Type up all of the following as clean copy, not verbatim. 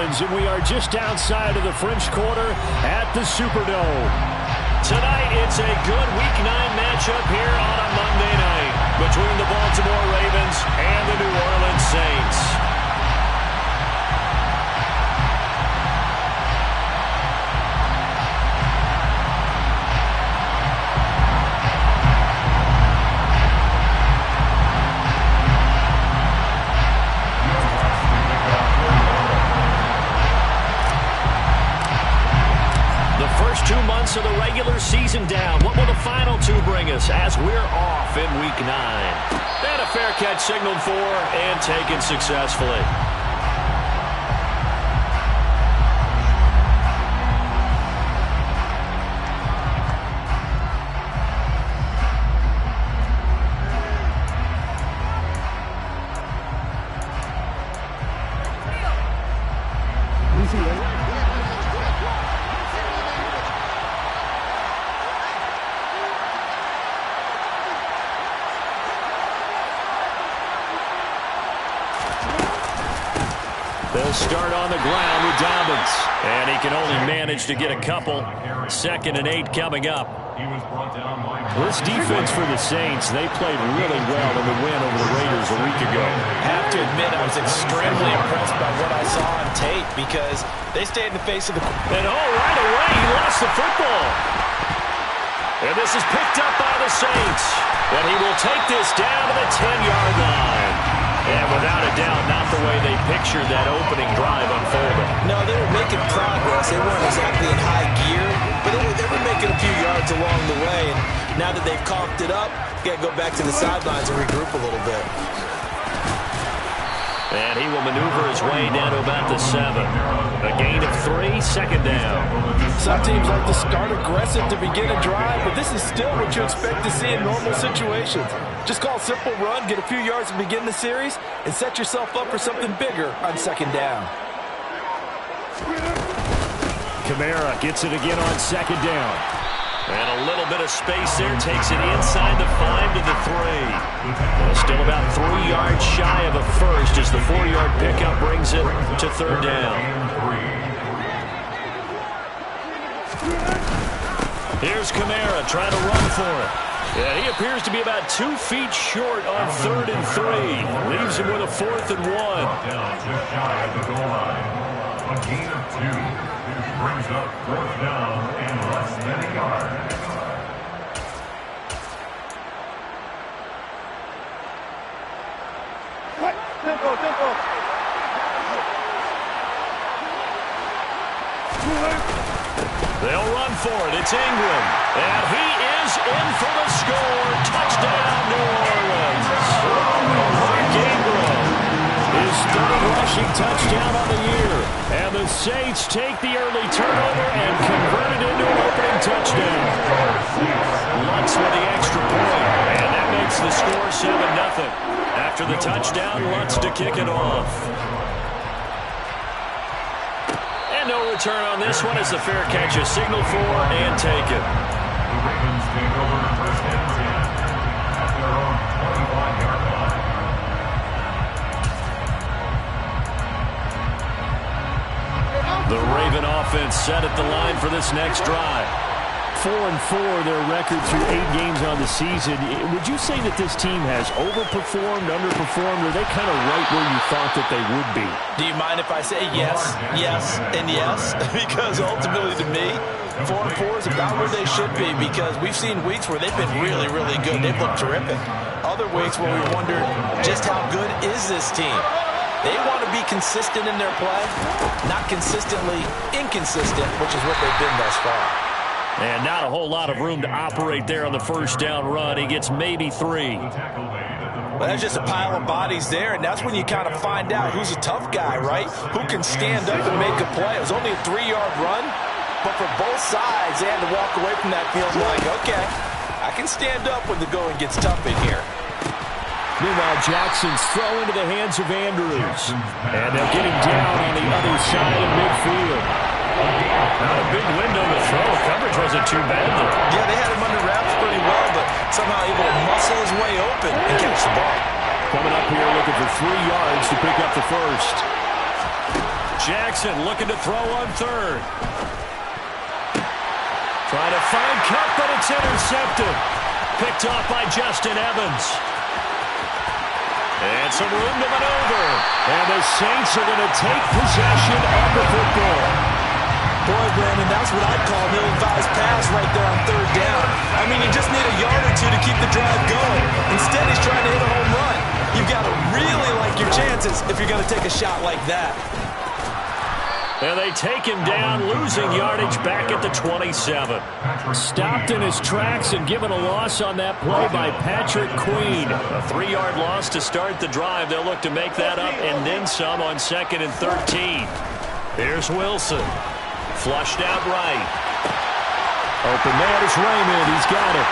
Orleans, and we are just outside of the French Quarter at the Superdome. Tonight, it's a good Week 9 matchup here on a Monday night between the Baltimore Ravens and the New Orleans Saints. First 2 months of the regular season down. What will the final two bring us as we're off in Week 9? And a fair catch signaled for and taken successfully. They'll start on the ground with Dobbins. And he can only manage to get a couple. 2nd and 8 coming up. This defense for the Saints, they played really well in the win over the Raiders a week ago. I have to admit, I was extremely impressed by what I saw on tape because they stayed in the face of the... And right away, he lost the football. And this is picked up by the Saints. And he will take this down to the 10-yard line. And without a doubt, not the way they pictured that opening drive unfolding. No, they were making progress. They weren't exactly in high gear, but they were making a few yards along the way. And now that they've coughed it up, got to go back to the sidelines and regroup a little bit. And he will maneuver his way down to about the 7. A gain of 3, 2nd down. Some teams like to start aggressive to begin a drive, but this is still what you expect to see in normal situations. Just call a simple run, get a few yards to begin the series, and set yourself up for something bigger on 2nd down. Kamara gets it again on 2nd down. And a little bit of space there. Takes it inside the 5 to the 3. Well, still about 3 yards shy of a first as the 4-yard pickup brings it to 3rd down. Here's Kamara trying to run for it. Yeah, he appears to be about 2 feet short on 3rd and 3. Leaves him with a 4th and 1. Down just shy of the goal line. A gain of 2. This brings up 4th down and less than a yard. They'll run for it. It's Ingram. And he is in for the score. Touchdown, New Orleans. Mark Ingram. His 3rd rushing touchdown on the year. And the Saints take the early turnover and convert it into an opening touchdown. Lutz with the extra point. And that makes the score 7-0. After the touchdown, Lutz to kick it off. No return on this one as the fair catch is signaled for and taken. The Ravens take over 1st and 10 at their own 25-yard line. The Raven offense set at the line for this next drive. 4-4, their record through 8 games on the season. Would you say that this team has overperformed, underperformed, or are they kind of right where you thought that they would be? Do you mind if I say yes, yes, and yes? Because ultimately to me, 4-4 is about where they should be because we've seen weeks where they've been really, really good. They've looked terrific. Other weeks where we wondered just how good is this team? They want to be consistent in their play, not consistently inconsistent, which is what they've been thus far. And not a whole lot of room to operate there on the 1st down run. He gets maybe 3. Well, that's just a pile of bodies there, and that's when you kind of find out who's a tough guy, right? Who can stand up and make a play. It was only a 3-yard run, but for both sides, they had to walk away from that feeling like, okay, I can stand up when the going gets tough in here. Meanwhile, Jackson's throw into the hands of Andrews. And they'll get him down on the other side of midfield. Not a big window to throw. Coverage wasn't too bad there. Yeah, they had him under wraps pretty well, but somehow able to muscle his way open and catch the ball. Coming up here looking for 3 yards to pick up the first. Jackson looking to throw on third. Trying to find Cup, but it's intercepted. Picked off by Justin Evans. And some room to maneuver. And the Saints are going to take possession of the football. Boy, Brandon, that's what I'd call an ill-advised pass right there on third down. I mean, you just need a yard or two to keep the drive going. Instead, he's trying to hit a home run. You've got to really like your chances if you're going to take a shot like that. And they take him down, losing yardage back at the 27. Stopped in his tracks and given a loss on that play by Patrick Queen. A 3-yard loss to start the drive. They'll look to make that up and then some on 2nd and 13. Here's Wilson. Flushed out right. Open man is Raymond. He's got it.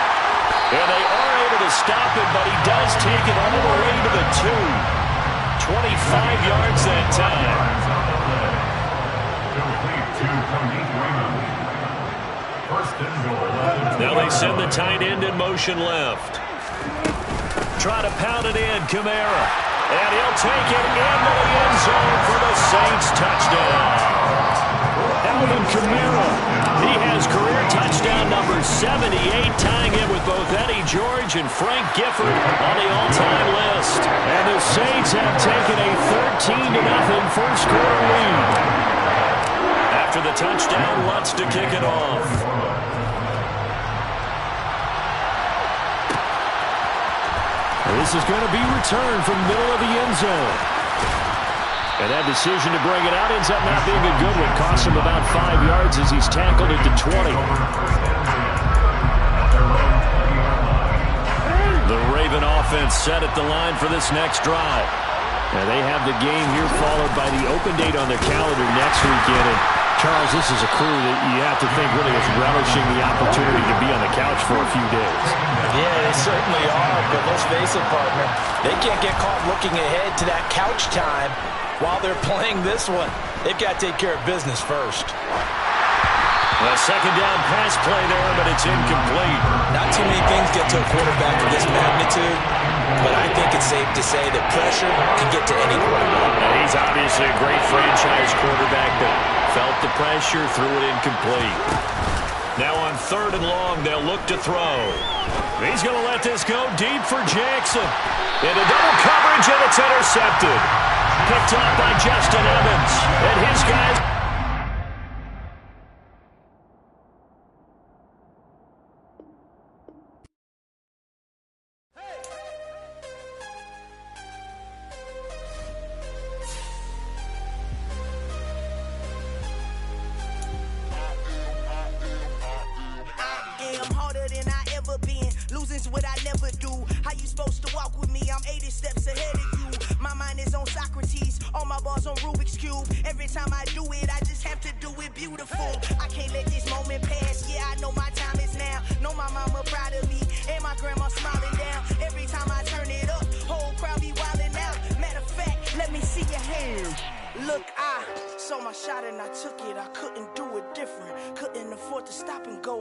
And they are able to stop him, but he does take it all the way to the 2. 25 yards that time. Now they send the tight end in motion left. Try to pound it in, Kamara. And he'll take it into the end zone for the Saints touchdown. Alvin Kamara. He has career touchdown number 78, tying it with both Eddie George and Frank Gifford on the all-time list. And the Saints have taken a 13-0 first-quarter lead. After the touchdown, Lutz to kick it off. This is going to be returned from the middle of the end zone. And that decision to bring it out ends up not being a good one. Costs him about 5 yards as he's tackled at the 20. The Raven offense set at the line for this next drive. Now they have the game here followed by the open date on their calendar next weekend. And Charles, this is a crew that you have to think really is relishing the opportunity to be on the couch for a few days. Yeah, they certainly are, but let's face it, partner. They can't get caught looking ahead to that couch time while they're playing this one. They've got to take care of business first. A second down pass play there, but it's incomplete. Not too many things get to a quarterback of this magnitude, but I think it's safe to say that pressure can get to any quarterback. And he's obviously a great franchise quarterback, but felt the pressure, threw it incomplete. Now on 3rd and long, they'll look to throw. He's going to let this go deep for Jackson. Into double coverage, and it's intercepted. Picked up by Justin Evans. And his guys... Losing's what I never do. How you supposed to walk with me? I'm 80 steps ahead of you. My mind is on Socrates, all my balls on Rubik's Cube. Every time I do it, I just have to do it beautiful. I can't let this moment pass. Yeah, I know my time is now. Know my mama proud of me, and my grandma smiling down. Every time I turn it up, whole crowd be wilding out. Matter of fact, let me see your hands. Look, I saw my shot and I took it. I couldn't do it different. Couldn't afford to stop and go.